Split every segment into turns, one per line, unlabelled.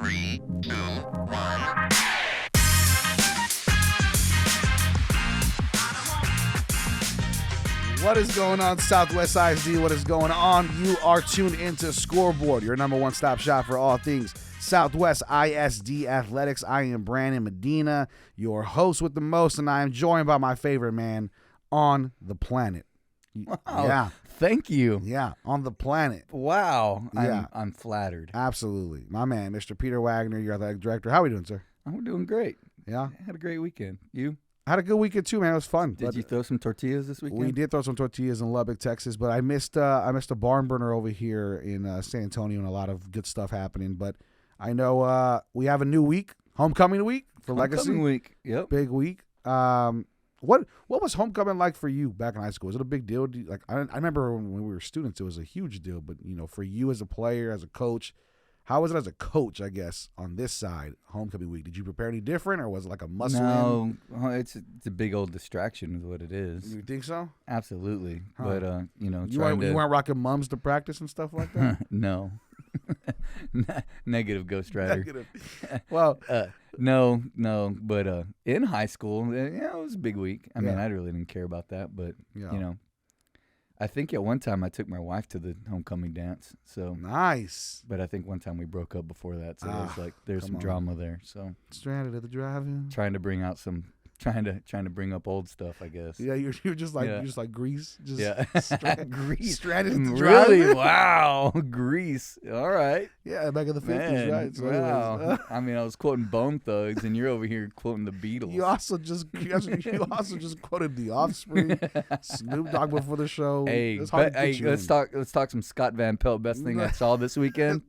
3, 2, 1.
What is going on, Southwest ISD? What is going on? You are tuned into Scoreboard, your number one stop shop for all things Southwest ISD athletics. I am Brandon Medina, your host with the most, and I am joined by my favorite man on the planet.
Wow.
Yeah.
Thank you.
Yeah, on the planet.
Wow.
Yeah.
I'm flattered.
Absolutely. My man, Mr. Peter Wagner, your athletic director. How are we doing, sir?
I'm doing great.
Yeah.
I had a great weekend. You?
I had a good weekend too, man. It was fun.
Did you throw some tortillas this weekend?
We did throw some tortillas in Lubbock, Texas, but I missed a barn burner over here in San Antonio and a lot of good stuff happening. But I know we have a new week, homecoming week for Legacy.
Homecoming week. Yep.
Big week. What was homecoming like for you back in high school? Was it a big deal? I remember when we were students, it was a huge deal. But for you as a player, as a coach, how was it as a coach? I guess on this side, homecoming week. Did you prepare any different, or was it like a must-win?
No, it's a big old distraction, is what it is.
You think so?
Absolutely.
Huh.
But
You weren't rocking mums to practice and stuff like that.
No. Negative Ghost Rider.
Negative. Well,
No, but in high school, it was a big week. I mean,
Yeah.
I really didn't care about that, but
Yeah.
I think at one time I took my wife to the homecoming dance. So,
nice.
but I think one time we broke up before that, so there's
come
some
on.
drama there. So
Stranded at the drive-in.
trying to bring up old stuff, I guess.
Yeah, you're just like
Yeah.
you're just like Grease. Just
Yeah,
Grease. Stranded at the
Really?
drive-in.
Wow, Grease. All right,
Yeah, back in the 50s,
man.
right? So
Wow.
anyways,
I mean, I was quoting Bone Thugs, and you're over here quoting the Beatles.
you also just quoted The Offspring, Snoop Dogg before the show.
Hey,
It's hard to get you
let's
in.
talk some Scott Van Pelt. Best thing I saw this weekend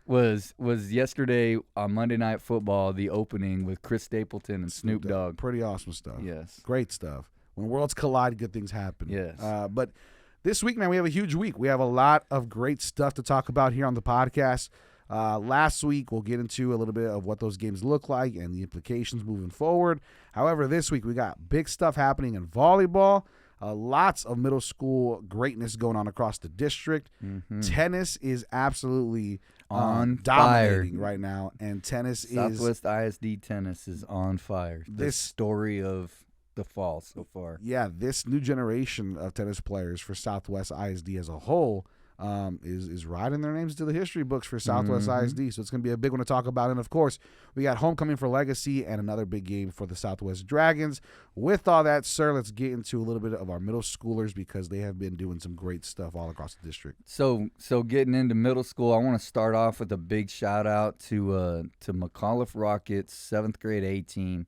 was yesterday on Monday Night Football, the opening with Chris Stapleton and Snoop Dogg.
Pretty awesome stuff.
Yes.
Great stuff. When worlds collide, good things happen.
Yes.
But this week, man, we have a huge week. We have a lot of great stuff to talk about here on the podcast. Last week, we'll get into a little bit of what those games look like and the implications moving forward. However, this week, we got big stuff happening in volleyball. Lots of middle school greatness going on across the district.
Mm-hmm.
Tennis is absolutely
On
dominating
fire.
right now, and tennis is
Southwest ISD tennis is on fire. The
This-
story of the fall so far.
this new generation of tennis players for Southwest ISD as a whole is writing their names to the history books for Southwest
Mhm.
ISD. So it's going to be a big one to talk about. And, of course, we got homecoming for Legacy and another big game for the Southwest Dragons. With all that, sir, let's get into a little bit of our middle schoolers because they have been doing some great stuff all across the district.
So getting into middle school, I want to start off with a big shout out to McAuliffe Rockets 7th grade A team,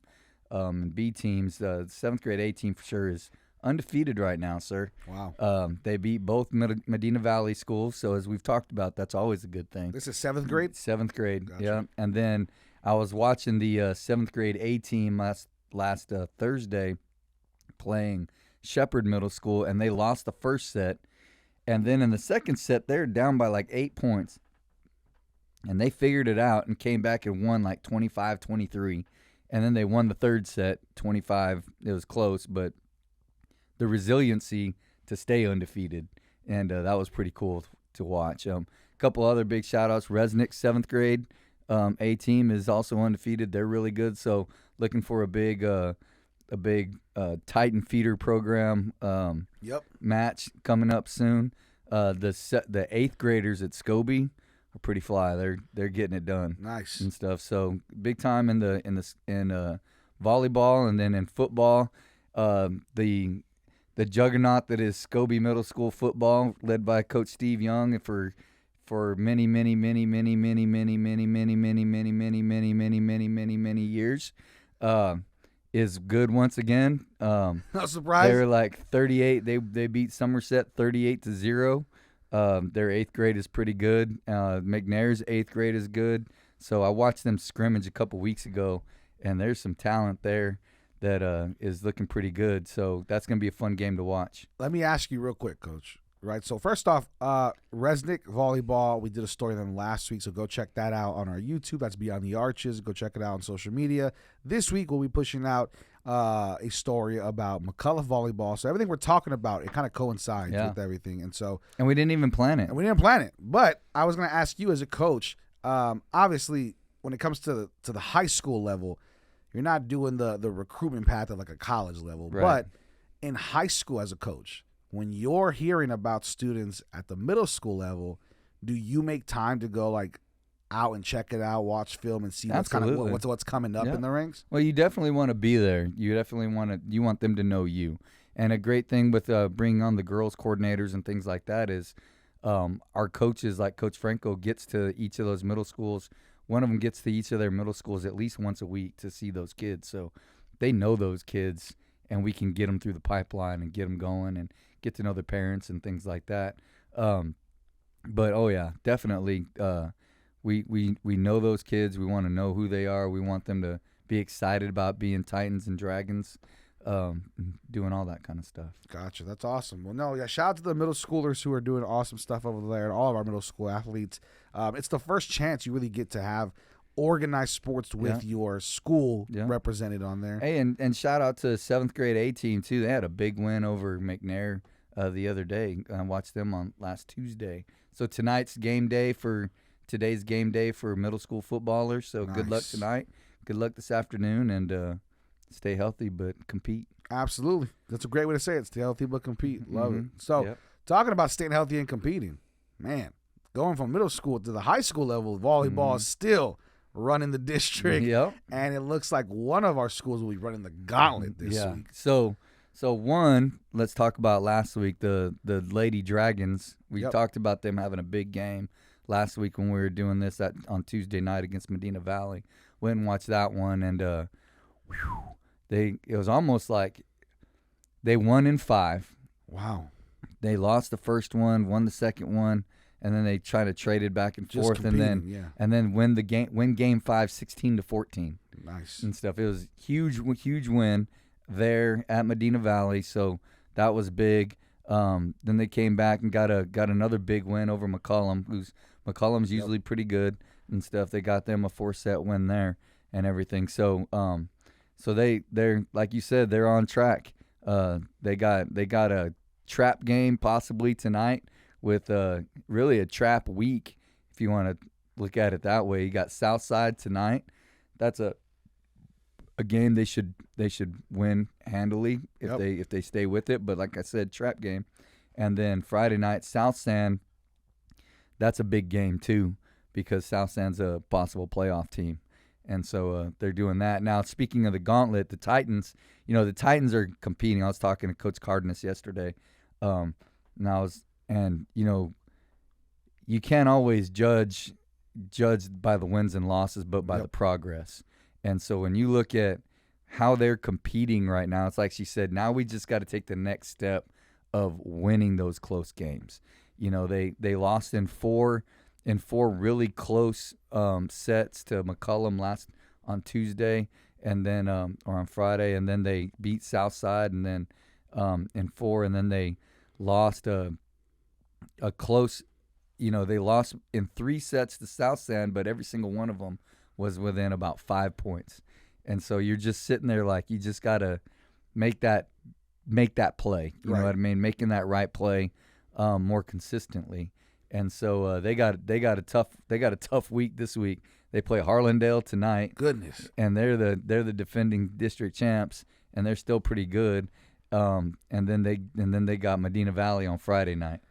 and B teams. 7th grade A team for sure is undefeated right now, sir.
Wow.
They beat both Medina Valley schools, so as we've talked about, that's always a good thing.
This is 7th grade?
7th grade,
Gotcha.
yeah. And then I was watching the 7th grade A team last Thursday playing Shepherd Middle School, and they lost the first set. And then in the second set, they're down by like 8 points. And they figured it out and came back and won like 25-23. And then they won the third set, 25. It was close, but the resiliency to stay undefeated. And that was pretty cool to watch. A couple other big shout-outs. Resnick, 7th grade A team is also undefeated. They're really good. So looking for a big Titan feeder program
Yep.
match coming up soon. The 8th graders at Scobie are pretty fly. They're getting it done
Nice.
and stuff. So big time in volleyball, and then in football, the juggernaut that is Scobie Middle School football, led by Coach Steve Young for many years, is good once again.
Not surprised.
They're like 38. They beat Somerset 38-0. Their 8th grade is pretty good. McNair's 8th grade is good. So I watched them scrimmage a couple weeks ago, and there's some talent there that is looking pretty good. So that's going to be a fun game to watch.
Let me ask you real quick, Coach. Right, so first off, Resnick Volleyball, we did a story on them last week, so go check that out on our YouTube. That's Beyond the Arches. Go check it out on social media. This week, we'll be pushing out a story about McAuliffe Volleyball. So everything we're talking about, it kind of coincides with everything. And
we didn't even plan it.
And we didn't plan it. But I was going to ask you as a coach, obviously, when it comes to the high school level, you're not doing the recruitment path at like a college level.
Right.
But in high school as a coach, when you're hearing about students at the middle school level, do you make time to go like out and check it out, watch film, and see what's kind of what's coming up in the ranks?
Well, you definitely want to be there. You definitely want them to know you. And a great thing with bringing on the girls coordinators and things like that is our coaches, like Coach Franco, gets to each of those middle schools. One of them gets to each of their middle schools at least once a week to see those kids. So they know those kids, and we can get them through the pipeline and get them going and get to know their parents and things like that. But, oh, yeah, definitely we know those kids. We want to know who they are. We want them to be excited about being Titans and Dragons, doing all that kind of stuff.
Gotcha. That's awesome. Well, no, yeah, shout out to the middle schoolers who are doing awesome stuff over there and all of our middle school athletes. It's the first chance you really get to have organized sports with your school represented on there.
Hey, and shout out to 7th grade A team, too. They had a big win over McNair the other day. I watched them on last Tuesday. So today's game day for middle school footballers. So Good luck tonight. Good luck this afternoon, and stay healthy but compete.
Absolutely. That's a great way to say it. Stay healthy but compete. Love it. So talking about staying healthy and competing, man, going from middle school to the high school level, volleyball is still running the district. And it looks like one of our schools will be running the gauntlet this week. So one, let's talk about last week, the Lady Dragons. We talked about them having a big game last week when we were doing this on Tuesday night against Medina Valley. Went and watched that one, and it was almost like they won in 5. Wow.
They lost the first one, won the second one, and then they tried to trade it back and forth, and then win game 5 16-14.
Nice.
And stuff. It was huge win there at Medina Valley, so that was big. Then they came back and got another big win over McCollum, McCollum's usually pretty good and stuff. They got them a 4-set win there and everything. So they're like you said, they're on track. They got a trap game possibly tonight with really a trap week, if you want to look at it that way. You got Southside tonight. That's a game they should win handily if they stay with it. But like I said, trap game. And then Friday night, South San. That's a big game too, because South San's a possible playoff team. And so they're doing that. Now, speaking of the gauntlet, the Titans, the Titans are competing. I was talking to Coach Cardenas yesterday. You can't always judge by the wins and losses, but by the progress. And so when you look at how they're competing right now, it's like she said, now we just got to take the next step of winning those close games. They lost in four really close sets to McCollum on Tuesday, and then or on Friday, and then they beat Southside, and then in 4, and then they lost a close. They lost in 3 sets to Southside, but every single one of them was within about 5 points. And so you're just sitting there like you just gotta make that play. You know what I mean? Making that right play more consistently. And so they got a tough week this week. They play Harlandale tonight.
Goodness.
And they're the defending district champs, and they're still pretty good. And then they got Medina Valley on Friday night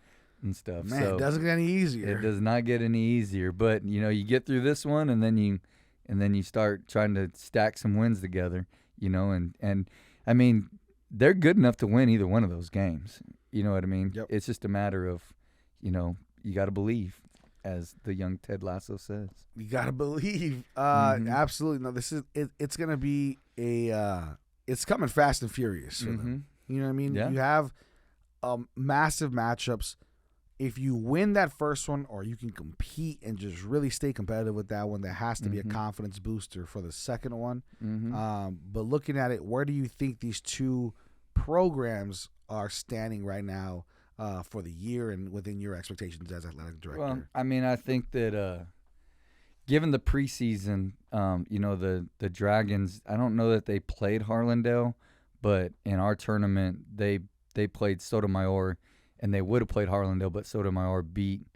and stuff.
Man,
so
it doesn't get any easier.
It does not get any easier. But you get through this one, and then you start trying to stack some wins together. And I mean, they're good enough to win either one of those games. You know what I mean?
Yep.
It's just a matter of, you got to believe, as the young Ted Lasso says.
You got to believe. Absolutely. No, this is it's going to be it's coming fast and furious for them. You know what I mean?
Yeah.
You have massive matchups. If you win that first one, or you can compete and just really stay competitive with that one, that has to be a confidence booster for the second one. But looking at it, where do you think these two programs are standing right now for the year and within your expectations as athletic director?
Well, I mean, I think that given the preseason, the Dragons, I don't know that they played Harlandale, but in our tournament, they played Sotomayor, and they would have played Harlandale, but Sotomayor beat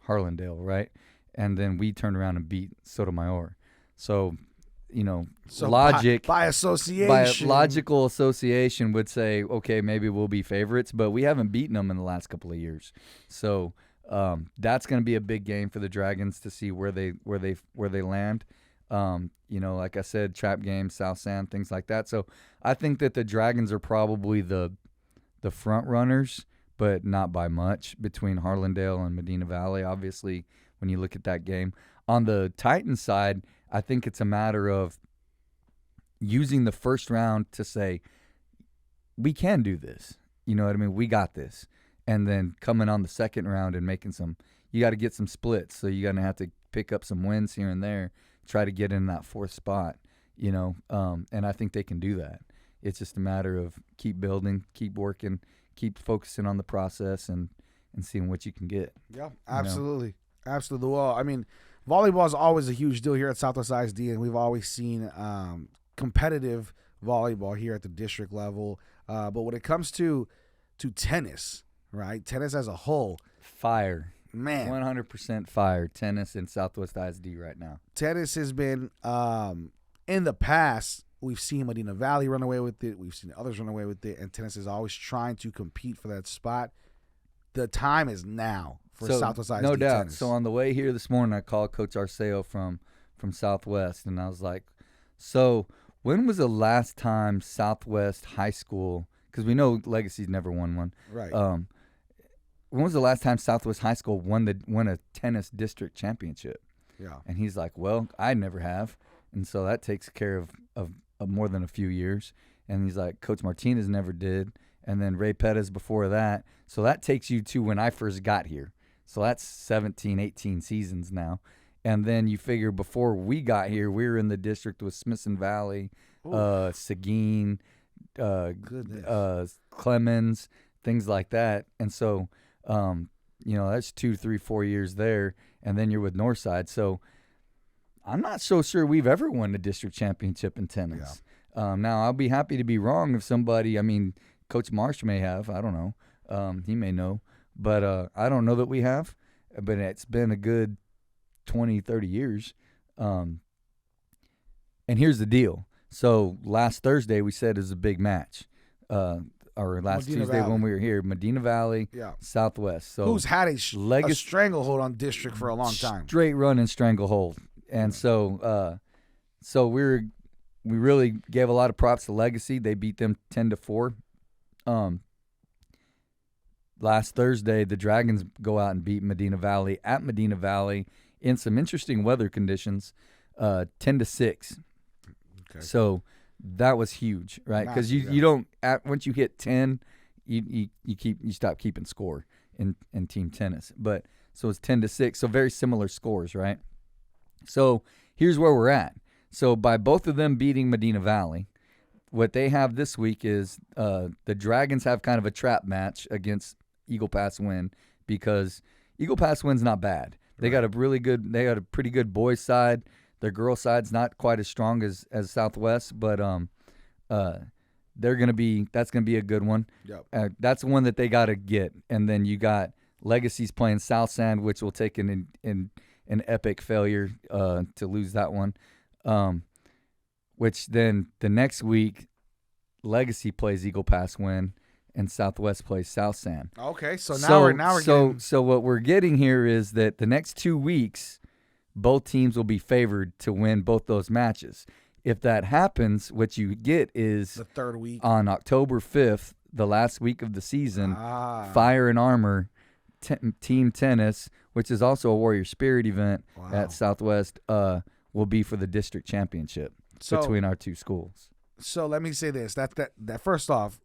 Harlandale, right? And then we turned around and beat Sotomayor. So,
So
logic
by association,
by logical association would say, okay, maybe we'll be favorites, but we haven't beaten them in the last couple of years. So that's going to be a big game for the Dragons to see where they land. Like I said, trap games, South Sand, things like that. So I think that the Dragons are probably the front runners, but not by much, between Harlandale and Medina Valley, obviously, when you look at that game. On the Titans side, I think it's a matter of using the first round to say, we can do this. You know what I mean? We got this. And then coming on the second round and making you got to get some splits. So you're going to have to pick up some wins here and there, try to get in that fourth spot, and I think they can do that. It's just a matter of keep building, keep working, keep focusing on the process and seeing what you can get.
Yeah, absolutely. Absolutely. Well, I mean, volleyball is always a huge deal here at Southwest ISD, and we've always seen competitive volleyball here at the district level. But when it comes to tennis, right, tennis as a whole.
Fire.
Man.
100% fire. Tennis in Southwest ISD right now.
Tennis has been, in the past, we've seen Medina Valley run away with it. We've seen others run away with it, and tennis is always trying to compete for that spot. The time is now for Southwest ISD
no doubt.
tennis.
So on the way here this morning, I called Coach Arceo from Southwest, and I was like, so when was the last time Southwest High School, because we know Legacy's never won one.
Right.
When was the last time Southwest High School won a tennis district championship?
Yeah.
And he's like, well, I never have. And so that takes care of more than a few years. And he's like, Coach Martinez never did. And then Ray Pettis before that. So that takes you to when I first got here. So that's 17, 18 seasons now. And then you figure before we got here, we were in the district with Smithson Valley, Seguin, Clemens, things like that. And so, that's 2, 3, 4 years there. And then you're with Northside. So I'm not so sure we've ever won a district championship in tennis. Yeah. Now, I'll be happy to be wrong if somebody, Coach Marsh may have. I don't know. He may know. But I don't know that we have. But it's been a good 20, 30 years. And here's the deal. So last Thursday we said it was a big match. Or last
Medina
Tuesday
Valley.
when we were here, Medina Valley, Southwest. So
who's had a stranglehold on district for a long time.
Straight run and stranglehold. And so we really gave a lot of props to Legacy. They beat them 10-4. Last Thursday, the Dragons go out and beat Medina Valley at Medina Valley in some interesting weather conditions, 10-6. Okay. So that was huge, right? Because you don't once you hit 10, you stop keeping score in team tennis. But so it's 10-6. So very similar scores, right? So here's where we're at. So by both of them beating Medina Valley, what they have this week is the Dragons have kind of a trap match against Eagle Pass Win, because Eagle Pass Win's not bad. They got a pretty good boys side. Their girl side's not quite as strong as Southwest, but that's gonna be a good one. Yep. That's one that they gotta get. And then you got Legacy's playing South Sand, which will take an epic failure to lose that one. Which then the next week, Legacy plays Eagle Pass Win, and Southwest plays South Sand.
Okay, so now we're getting.
So what we're getting here is that the next 2 weeks, both teams will be favored to win both those matches. If that happens, what you get is
the third week
on October 5th, the last week of the season. Fire and Armor Team Tennis, which is also a Warrior Spirit event at Southwest, will be for the district championship between our two schools.
So let me say this: that first off,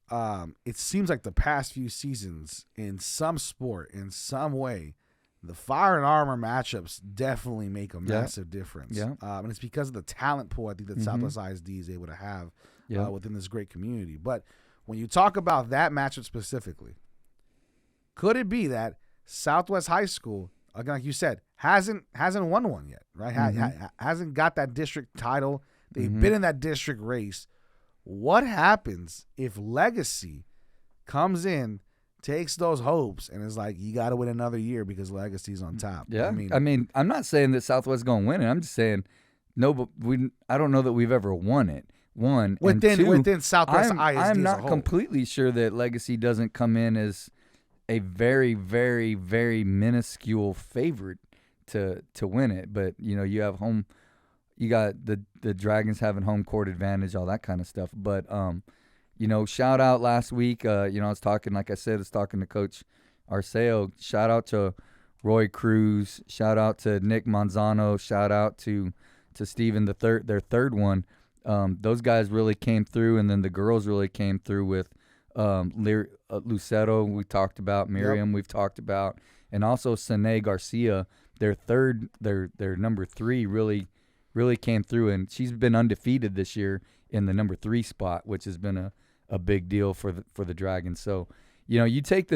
it seems like the past few seasons, in some sport, in some way, the Fire and Armor matchups definitely make a massive difference. Yeah. And it's because of the talent pool I think that Southwest ISD is able to have within this great community. But when you talk about that matchup specifically, could it be that Southwest High School, again, like you said, hasn't won one yet, right? Hasn't got that district title. They've been in that district race. What happens if Legacy comes in, takes those hopes, and is like, you got to win another year because Legacy's on top?
Yeah. I mean, I'm not saying that Southwest is going to win it. I'm just saying No, but I don't know that we've ever won it. One and two,
within Southwest ISD
I'm
as a
not
whole.
completely sure that Legacy doesn't come in as a very, very, very minuscule favorite to win it. But you have home. You got the Dragons having home court advantage, all that kind of stuff. But shout out last week. I was talking, like I said, to Coach Arceo. Shout out to Roy Cruz. Shout out to Nick Manzano. Shout out to Steven their third one. Those guys really came through, and then the girls really came through with Lucero. We talked about Miriam. We've talked about, and also Sine Garcia. Their number 3 really came through, and she's been undefeated this year in the number 3 spot, which has been a big deal for the Dragons. So, you take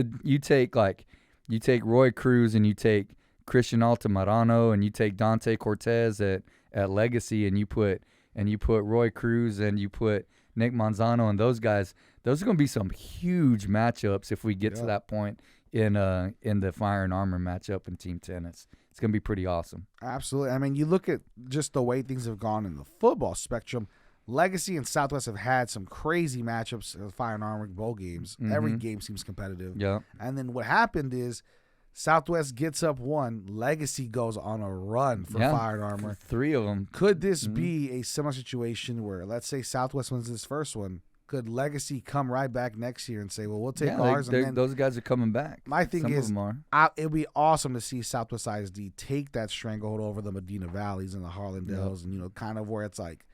Roy Cruz and you take Christian Altamirano and you take Dante Cortez at Legacy, and you put Roy Cruz and you put Nick Manzano and those guys. Those are going to be some huge matchups if we get to that point in the Fire and Armor matchup in team tennis. It's going to be pretty awesome.
Absolutely. I mean, you look at just the way things have gone in the football spectrum. Legacy and Southwest have had some crazy matchups in the Fire and Armor bowl games. Mm-hmm. Every game seems competitive.
Yeah.
And then what happened is Southwest gets up 1. Legacy goes on a run for Fire and Armor.
3 of them.
Could this be a similar situation where, let's say Southwest wins this first one? Could Legacy come right back next year and say, well, we'll take ours? And then
those guys are coming back.
My thing
Some
is,
of them are.
It would be awesome to see Southwest ISD take that stranglehold over the Medina Valleys and the Harlandales, and kind of where it's like,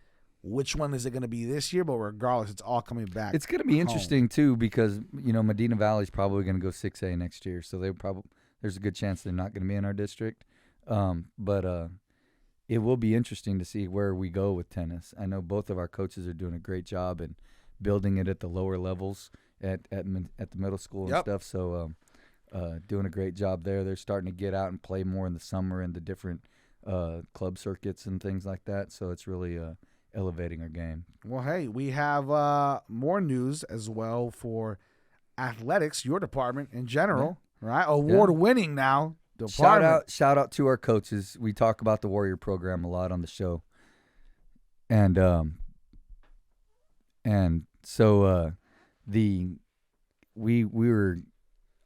which one is it going to be this year? But regardless, it's all coming back.
It's going to be interesting too, because Medina Valley's probably going to go 6A next year, so there's a good chance they're not going to be in our district. But it will be interesting to see where we go with tennis. I know both of our coaches are doing a great job in building it at the lower levels at the middle school and stuff. So doing a great job there. They're starting to get out and play more in the summer in the different club circuits and things like that. So it's really elevating our game.
Well, hey, we have more news as well for athletics, your department in general, right? Award-winning now department.
Shout out to our coaches. We talk about the Warrior program a lot on the show. And so we were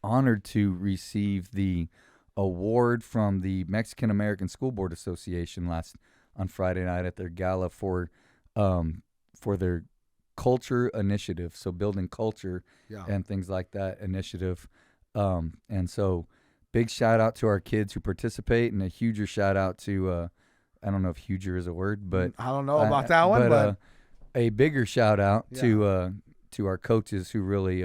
honored to receive the award from the Mexican American School Board Association on Friday night at their gala for their culture initiative. So building culture and things like that initiative. And so big shout out to our kids who participate, and a huger shout out to I don't know if huger is a word, but
I don't know about that one, but
a bigger shout out to our coaches who really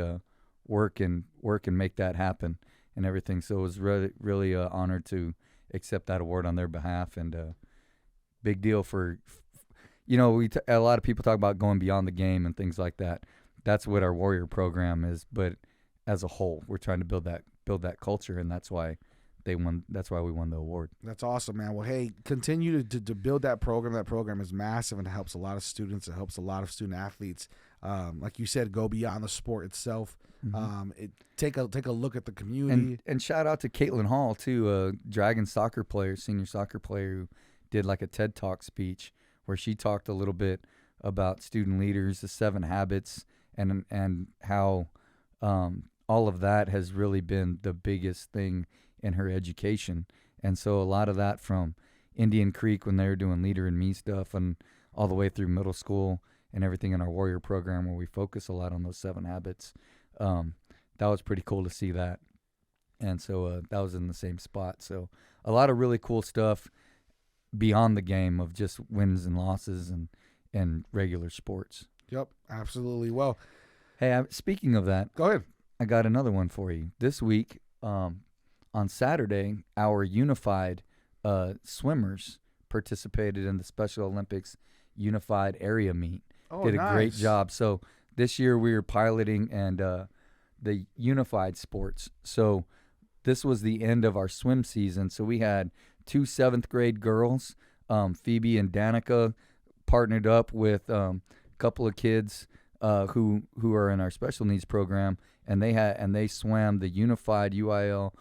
work and make that happen and everything. So it was really honored to accept that award on their behalf, and big deal for a lot of people talk about going beyond the game and things like that. That's what our Warrior program is, but as a whole, we're trying to build that culture, and that's why we won the award.
That's awesome, man. Well, hey, continue to build that program. That program is massive, and it helps a lot of students. It helps a lot of student athletes. Like you said, go beyond the sport itself. Mm-hmm. Take a look at the community.
And shout out to Caitlin Hall too, a Dragon senior soccer player who did like a TED Talk speech where she talked a little bit about student leaders, the 7 habits, and how all of that has really been the biggest thing in her education. And so a lot of that from Indian Creek when they were doing Leader in Me stuff, and all the way through middle school and everything in our Warrior program where we focus a lot on those 7 habits. That was pretty cool to see that. And so that was in the same spot. So a lot of really cool stuff beyond the game of just wins and losses and regular sports.
Yep, absolutely. Well,
hey, speaking of that,
go ahead.
I got another one for you. This week, on Saturday, our unified swimmers participated in the Special Olympics Unified Area Meet. Did a great job. So this year we were piloting and the unified sports. So this was the end of our swim season. So we had 2 7th grade girls, Phoebe and Danica, partnered up with a couple of kids who are in our special needs program, and they swam the unified UIL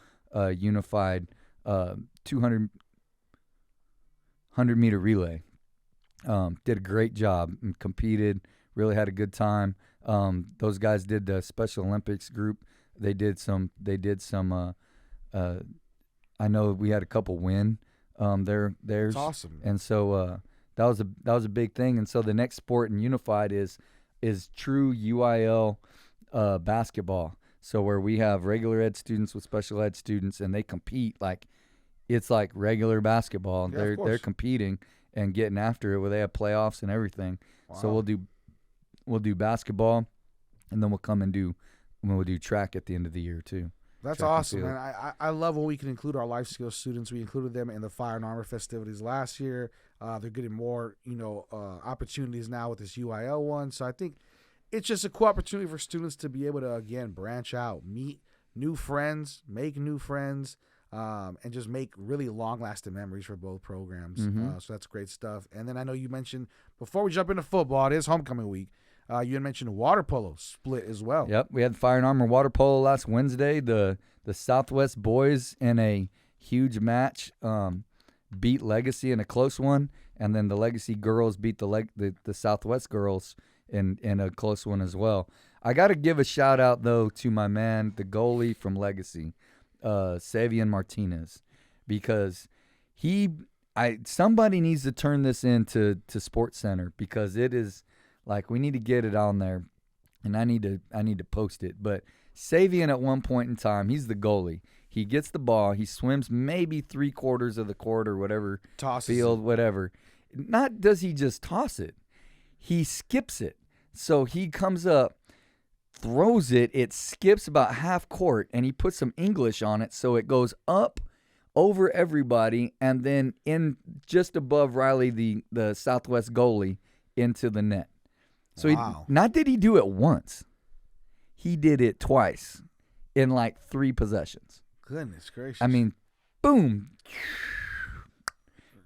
unified 200 100-meter relay. did a great job and competed. Really had a good time. Those guys did the Special Olympics group. They did some. I know we had a couple win. Theirs.
That's awesome.
And so that was a big thing. And so the next sport in Unified is true UIL basketball. So where we have regular ed students with special ed students, and they compete like it's like regular basketball.
Yeah,
They're competing and getting after it. Where they have playoffs and everything.
Wow.
So we'll do basketball, and then we'll do track at the end of the year too.
That's
Track and
awesome,
field.
man. I love when we can include our life skills students. We included them in the Fire and Armor festivities last year. They're getting more, opportunities now with this UIL one. So I think it's just a cool opportunity for students to be able to, again, branch out, meet new friends, make new friends, and just make really long-lasting memories for both programs. So that's great stuff. And then I know you mentioned, before we jump into football, it is homecoming week. You had mentioned water polo split as well.
Yep, we had Fire and Armor water polo last Wednesday. The Southwest boys in a huge match beat Legacy in a close one, and then the Legacy girls beat the Southwest girls in a close one as well. I got to give a shout out though to my man, the goalie from Legacy, Savian Martinez, because somebody needs to turn this into Sports Center, because it is. Like, we need to get it on there, and I need to post it. But Savian, at one point in time, he's the goalie. He gets the ball. He swims maybe 3/4 of the court or whatever,
Tosses
field,
it.
whatever. Not does he just toss it. He skips it. So he comes up, throws it. It skips about half court, and he puts some English on it, so it goes up over everybody, and then in just above Riley, the Southwest goalie, into the net. So
Wow.
Not did he do it once. He did it twice in like 3 possessions.
Goodness gracious.
I mean, boom.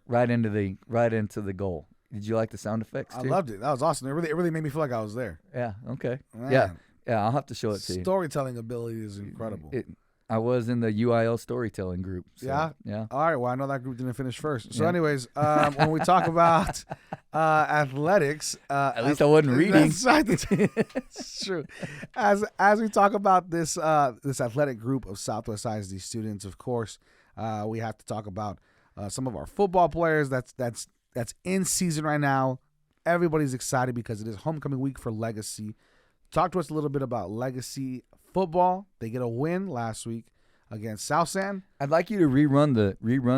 Right into the goal. Did you like the sound effects too?
I loved it. That was awesome. It really made me feel like I was there.
Yeah, okay.
Man.
Yeah, I'll have to show it to you.
Storytelling ability is incredible.
I was in the UIL storytelling group. So,
Yeah?
Yeah.
All right. Well, I know that group didn't finish first. So,
Yeah.
anyways, when we talk about athletics,
At least I wasn't reading.
That's right. It's true. As we talk about this athletic group of Southwest ISD students, of course, we have to talk about some of our football players. That's in season right now. Everybody's excited because it is homecoming week for Legacy. Talk to us a little bit about Legacy football. They get a win last week against South San.
I'd like you to rerun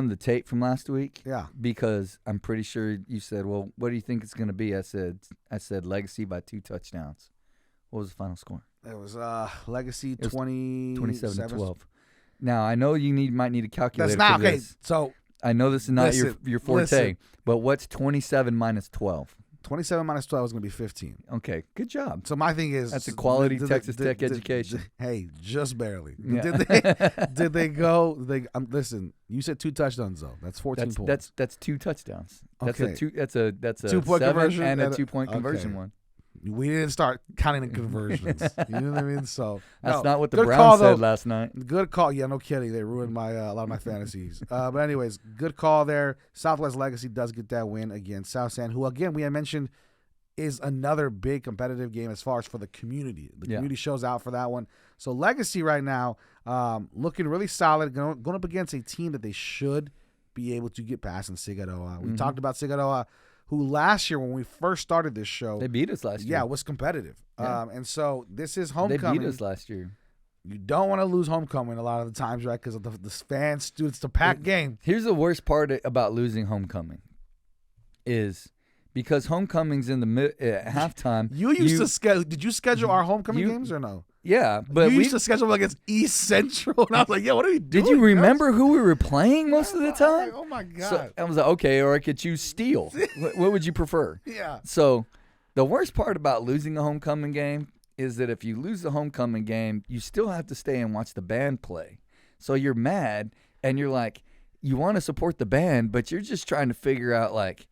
the tape from last week.
Yeah.
Because I'm pretty sure you said, well, what do you think it's going to be? I said Legacy by 2 touchdowns. What was the final score?
It was Legacy
It was
27-12.
Now, I know you might need a calculator
That's not
for
okay.
this.
So
I know this is not
listen,
your forte,
listen.
but what's 27 minus 12?
27 minus 12 is going to be 15.
Okay, good job.
So my thing is,
That's a quality Texas Tech education.
Hey, just barely.
Yeah.
Did they go? Listen, you said 2 touchdowns though. That's 14 points.
That's 2 touchdowns. That's
Okay.
a
2-point
7
conversion
and a
and
2-point conversion
okay.
one.
We didn't start counting the conversions. You know what I mean? So
That's
no,
not what the
good
Browns
call,
said
though.
last night.
Good call. Yeah, no kidding. They ruined my a lot of my fantasies. But anyways, good call there. Southwest Legacy does get that win against South San, who again we had mentioned is another big competitive game as far as for the community. The community shows out for that one. So Legacy right now looking really solid, going up against a team that they should be able to get past in Sigadoa. We talked about Sigadoa, who last year when we first started this show,
They beat us last year.
yeah, was competitive.
Yeah.
And so this is
They
homecoming.
beat us last year.
You don't want to lose homecoming a lot of the times, right? Because of the fans, students, the packed game.
Here's the worst part about losing homecoming is because homecoming's in the at halftime.
You used to schedule. Did you schedule our homecoming games or no?
Yeah, but
you
we
used to schedule against East Central, and I was like, "Yo, what are you doing?"
did you
guys?"
remember who we were playing most of the time?
Oh my god!
So I was like, okay, or I could choose Steel. What would you prefer?
Yeah.
So the worst part about losing a homecoming game is that if you lose the homecoming game, you still have to stay and watch the band play. So you're mad and you're like, you want to support the band, but you're just trying to figure out like,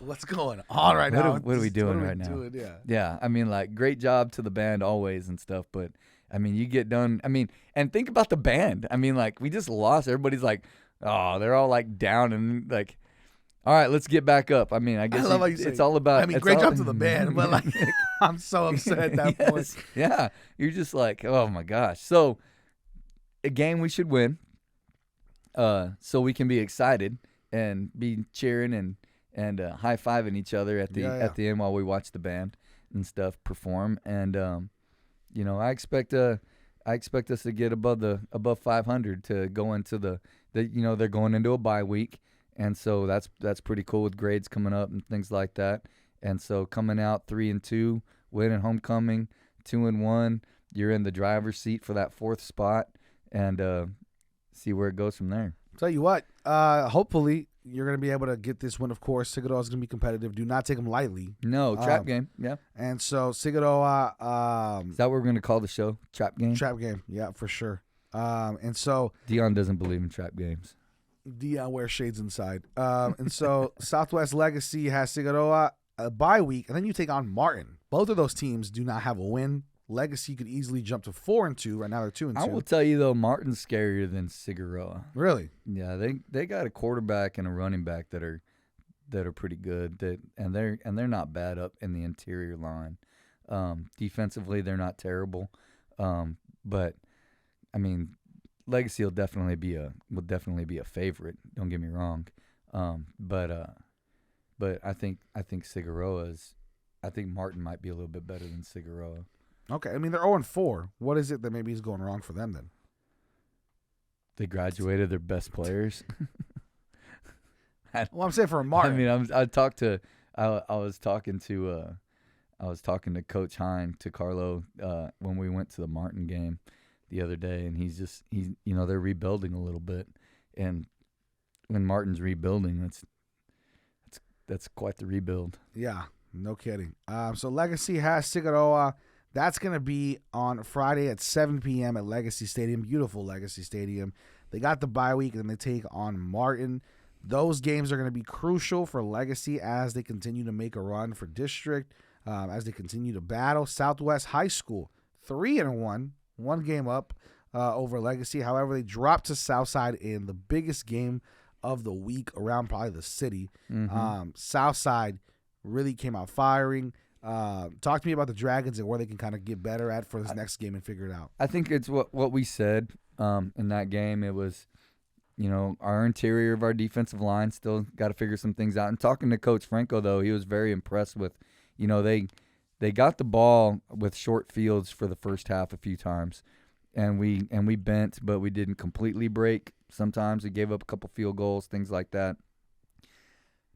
What's going on right now?
what are we doing right now?
Yeah.
Yeah, I mean, like, great job to the band always and stuff, but I mean, you get done. I mean, and think about the band. I mean, like, we just lost. Everybody's like, oh, they're all like down and like, All right, let's get back up. I mean, I guess
love how you say
it's all about.
I mean,
it's
great
all-
job to the band, but like, I'm so upset at that point.
Yes. Yeah, you're just like, oh my gosh. So, a game we should win, so we can be excited and be cheering and high fiving each other at the
Yeah.
end while we watch the band and stuff perform. And I expect us to get above 500 to go into the they're going into a bye week, and so that's pretty cool with grades coming up and things like that. And so coming out 3-2, winning homecoming, 2-1, you're in the driver's seat for that 4th spot, and see where it goes from there.
Tell you what, hopefully you're going to be able to get this win, of course. Sigurdsson is going to be competitive. Do not take them lightly.
No, trap game, yeah.
And so Sigurdsson,
Is that what we're going to call the show? Trap game?
trap game. Yeah, for sure. And so
Dion doesn't believe in trap games.
Dion wears shades inside. And so Southwest Legacy has Sigurdsson a bye week, and then you take on Martin. Both of those teams do not have a win. Legacy could easily jump to 4-2. Right now they're 2-2.
I will tell you though, Martin's scarier than Sigurdsson.
Really?
Yeah, they got a quarterback and a running back that are pretty good. And they're not bad up in the interior line. Defensively, they're not terrible. But I mean, Legacy will definitely be a favorite. Don't get me wrong. But I think Sigurdsson I think Martin might be a little bit better than Sigurdsson.
Okay. I mean, they're 0-4. What is it that maybe is going wrong for them then?
They graduated their best players.
Well, I'm saying for Martin.
I mean, I was talking to Coach Hine, to Carlo, when we went to the Martin game the other day, and he's they're rebuilding a little bit, and when Martin's rebuilding, that's quite the rebuild.
Yeah, no kidding. So Legacy has Sigurdsson. That's going to be on Friday at 7 p.m. at Legacy Stadium. Beautiful Legacy Stadium. They got the bye week, and then they take on Martin. Those games are going to be crucial for Legacy as they continue to make a run for district, as they continue to battle. Southwest High School, 3-1, one game up over Legacy. However, they dropped to Southside in the biggest game of the week around probably the city.
Mm-hmm.
Southside really came out firing. Talk to me about the Dragons and where they can kind of get better at for this next game and figure it out.
I think it's what we said in that game. It was, our interior of our defensive line still got to figure some things out. And talking to Coach Franco, though, he was very impressed with, they got the ball with short fields for the first half a few times, and we bent, but we didn't completely break. Sometimes we gave up a couple field goals, things like that.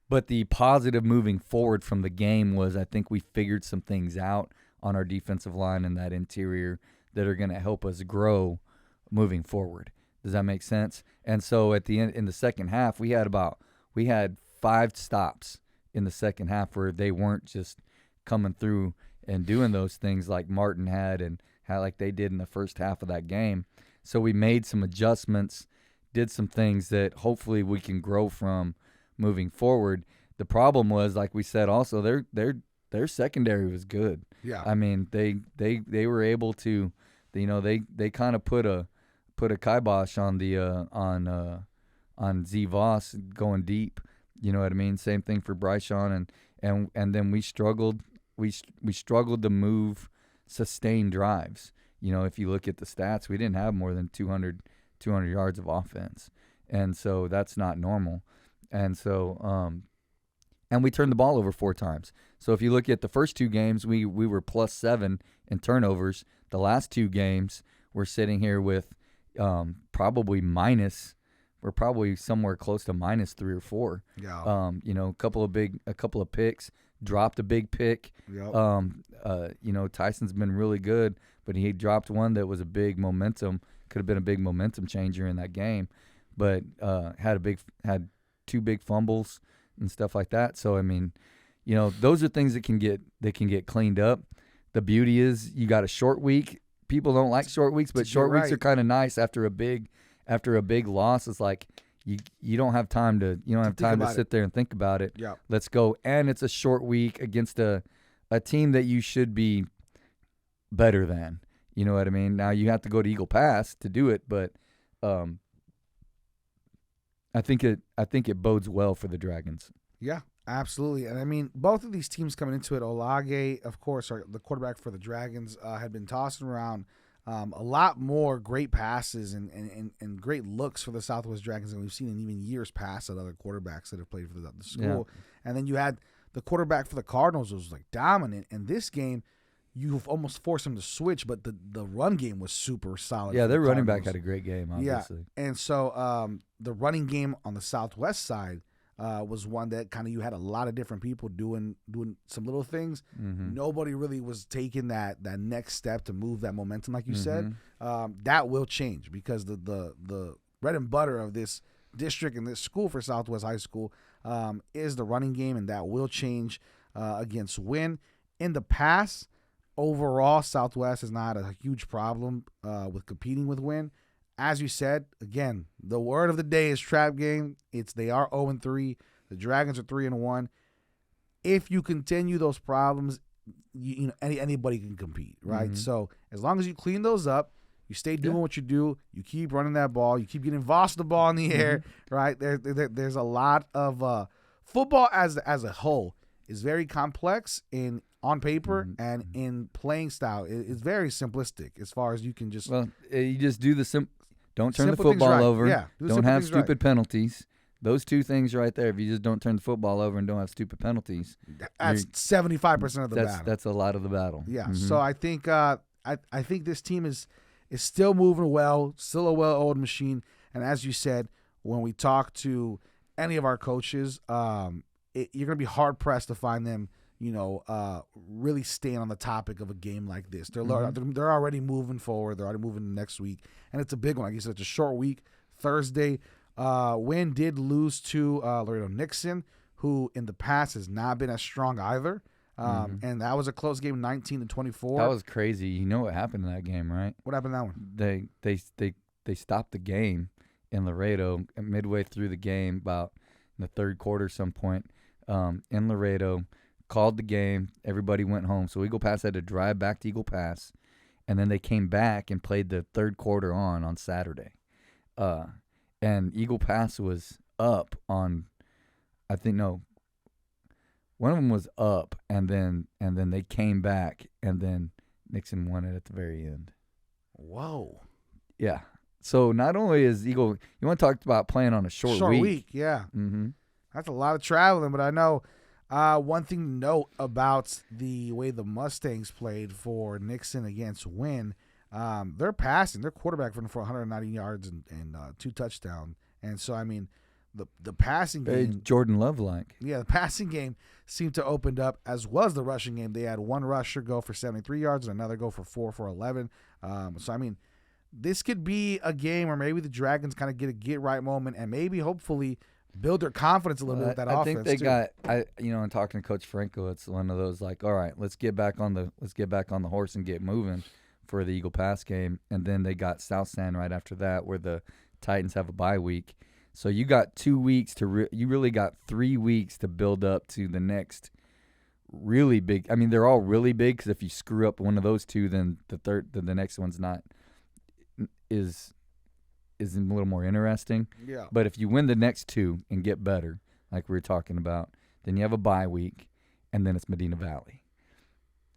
But the positive moving forward from the game was I think we figured some things out on our defensive line and that interior that are going to help us grow moving forward. Does that make sense? And so at the end, in the second half, we had 5 stops in the second half where they weren't just coming through and doing those things like Martin had and how like they did in the first half of that game. So we made some adjustments, did some things that hopefully we can grow from moving forward. The problem was, like we said, also their secondary was good.
Yeah.
I mean, they were able to, they kind of put a kibosh on the on Z Voss going deep. You know what I mean? Same thing for Bryshon, and then we struggled. We struggled to move sustained drives. If you look at the stats, we didn't have more than 200 yards of offense, and so that's not normal. And so, and we turned the ball over 4 times. So if you look at the first 2 games, we were +7 in turnovers. The last 2 games, we're sitting here with probably minus. We're probably somewhere close to -3 or 4.
Yeah.
A couple of picks, dropped a big pick.
Yep.
Tyson's been really good, but he dropped one that was a big momentum. Could have been a big momentum changer in that game, but had 2 big fumbles and stuff like that. So I mean, those are things that can get cleaned up. The beauty is you got a short week. People don't like short weeks, but short weeks are kind of nice after a big loss. It's like you don't have time to sit there and think about it.
Yeah.
Let's go. And it's a short week against a team that you should be better than. You know what I mean? Now you have to go to Eagle Pass to do it, but I think it bodes well for the Dragons.
Yeah, absolutely. And I mean, both of these teams coming into it, Olage, of course, the quarterback for the Dragons, had been tossing around a lot more great passes and great looks for the Southwest Dragons than we've seen in even years past at other quarterbacks that have played for the school. Yeah. And then you had the quarterback for the Cardinals was like dominant. And this game, you've almost forced him to switch, but the run game was super solid.
Yeah, their running back had a great game, obviously.
Yeah, and so the running game on the Southwest side was one that kind of you had a lot of different people doing some little things. Mm-hmm. Nobody really was taking that next step to move that momentum, like you said. That will change because the bread and butter of this district and this school for Southwest High School is the running game, and that will change against Wynn. In the past, overall, Southwest has not had a huge problem with competing with Wynn. As you said, again, the word of the day is trap game. They are 0-3. The Dragons are 3-1. If you continue those problems, you know anybody can compete, right? Mm-hmm. So as long as you clean those up, you stay doing what you do, you keep running that ball, you keep getting Voss the ball in the air, right? There's a lot of football as a whole is very complex on paper and in playing style. It's very simplistic as far as you can just.
Well, you just do don't turn the football over.
Yeah,
don't have stupid penalties. Those two things right there. If you just don't turn the football over and don't have stupid penalties,
that's 75% of the battle.
That's a lot of the battle.
Yeah. Mm-hmm. So I think I think this team is still moving well, still a well-oiled machine. And as you said, when we talk to any of our coaches, you're going to be hard pressed to find them, really staying on the topic of a game like this. They're already moving forward. They're already moving next week, and it's a big one. Like you said, it's a short week. Thursday, Wynn did lose to Laredo Nixon, who in the past has not been as strong either. And that was a close game, 19-24.
That was crazy. You know what happened in that game, right?
What happened in that
one? They stopped the game in Laredo midway through the game, about in the third quarter, some point in Laredo. Called the game. Everybody went home. So Eagle Pass had to drive back to Eagle Pass, and then they came back and played the third quarter on Saturday. And Eagle Pass was up on, one of them was up, and then they came back, and then Nixon won it at the very end.
Whoa.
Yeah. So not only is Eagle, you want to talk about playing on a short week.
Yeah. Mm-hmm. That's a lot of traveling, but I know. One thing to note about the way the Mustangs played for Nixon against Wynn, they're passing. They're quarterback for 190 yards and 2 touchdowns. And so, I mean, the passing game.
Jordan Love-like.
Yeah, the passing game seemed to open up as well as the rushing game. They had one rusher go for 73 yards and another go for 4 for 11. So, I mean, this could be a game where maybe the Dragons kind of get a get-right moment and maybe, hopefully, build their confidence a little bit with that offense.
I think they in talking to Coach Franco, it's one of those like, all right, let's get back on the horse and get moving for the Eagle Pass game. And then they got South San right after that, where the Titans have a bye week. So you got 2 weeks you really got 3 weeks to build up to the next really big. I mean, they're all really big because if you screw up one of those two, then the next one's not is a little more interesting.
Yeah.
But if you win the next 2 and get better, like we were talking about, then you have a bye week, and then it's Medina Valley.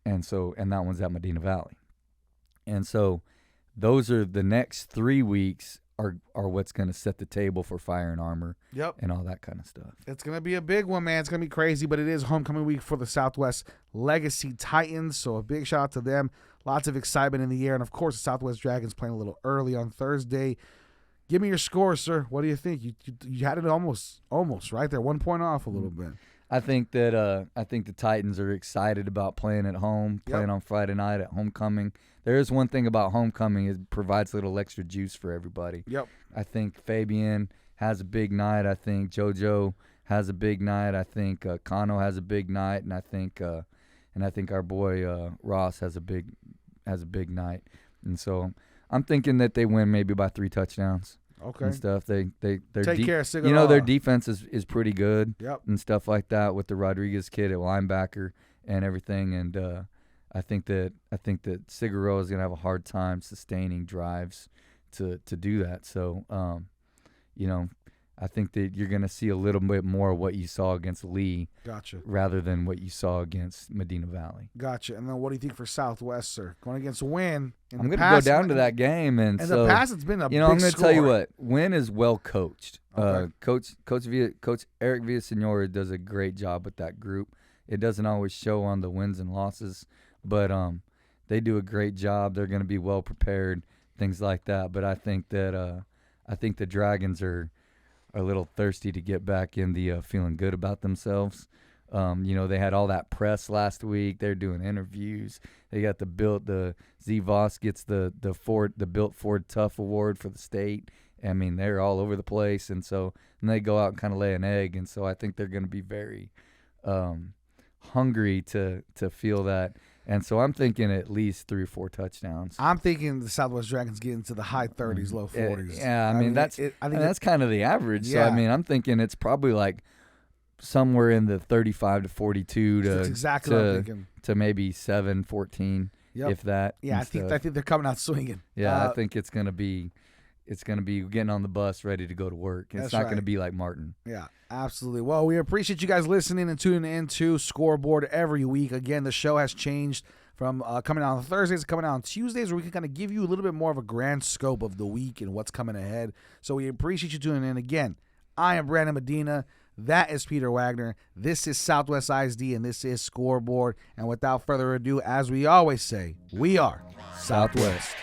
And that one's at Medina Valley. And so those are the next 3 weeks are what's going to set the table for Fire and Armor.
Yep.
And all that kind of stuff.
It's going to be a big one, man. It's going to be crazy, but it is homecoming week for the Southwest Legacy Titans, so a big shout out to them. Lots of excitement in the air, and of course the Southwest Dragons playing a little early on Thursday. Give me your score, sir. What do you think? You had it almost right there, 1 point off a little bit.
I think the Titans are excited about playing at home, playing on Friday night at homecoming. There is one thing about homecoming, it provides a little extra juice for everybody.
Yep.
I think Fabian has a big night. I think JoJo has a big night. I think Kano has a big night, and I think our boy Ross has a big night. And so I'm thinking that they win maybe by 3 touchdowns.
Okay.
And stuff. They're
take care of Sigurd.
Their defense is pretty good.
Yep.
And stuff like that with the Rodriguez kid at linebacker and everything. And I think that Sigurd is gonna have a hard time sustaining drives to do that. So I think that you're going to see a little bit more of what you saw against Lee
Gotcha.
rather than what you saw against Medina Valley.
Gotcha. And then what do you think for Southwest, sir? Going against Win.
I'm going to go down to that game. And so,
in the past, it's been a big
I'm going to tell you
score.
what. Win is well coached.
Okay.
Coach Eric Villasenor does a great job with that group. It doesn't always show on the wins and losses, but they do a great job. They're going to be well prepared, things like that. But I think that the Dragons are a little thirsty to get back in the feeling good about themselves. They had all that press last week. They're doing interviews. They got Z Voss gets the Built Ford Tough Award for the state. I mean, they're all over the place, and they go out and kind of lay an egg, and so I think they're going to be very hungry to feel that. And so I'm thinking at least 3 or 4 touchdowns.
I'm thinking the Southwest Dragons get into the high 30s, low 40s.
Yeah, I mean that's kind of the average.
Yeah.
So I mean, I'm thinking it's probably like somewhere in the 35 to 42
That's exactly what I'm thinking.
to maybe 7, 14, if that.
Yeah, I think they're coming out swinging.
Yeah, I think it's gonna be getting on the bus ready to go to work. It's not going to be like Martin.
Yeah, absolutely. Well, we appreciate you guys listening and tuning into Scoreboard every week. Again, the show has changed from coming out on Thursdays to coming out on Tuesdays, where we can kind of give you a little bit more of a grand scope of the week and what's coming ahead. So we appreciate you tuning in. Again, I am Brandon Medina. That is Peter Wagner. This is Southwest ISD, and this is Scoreboard. And without further ado, as we always say, we are Southwest.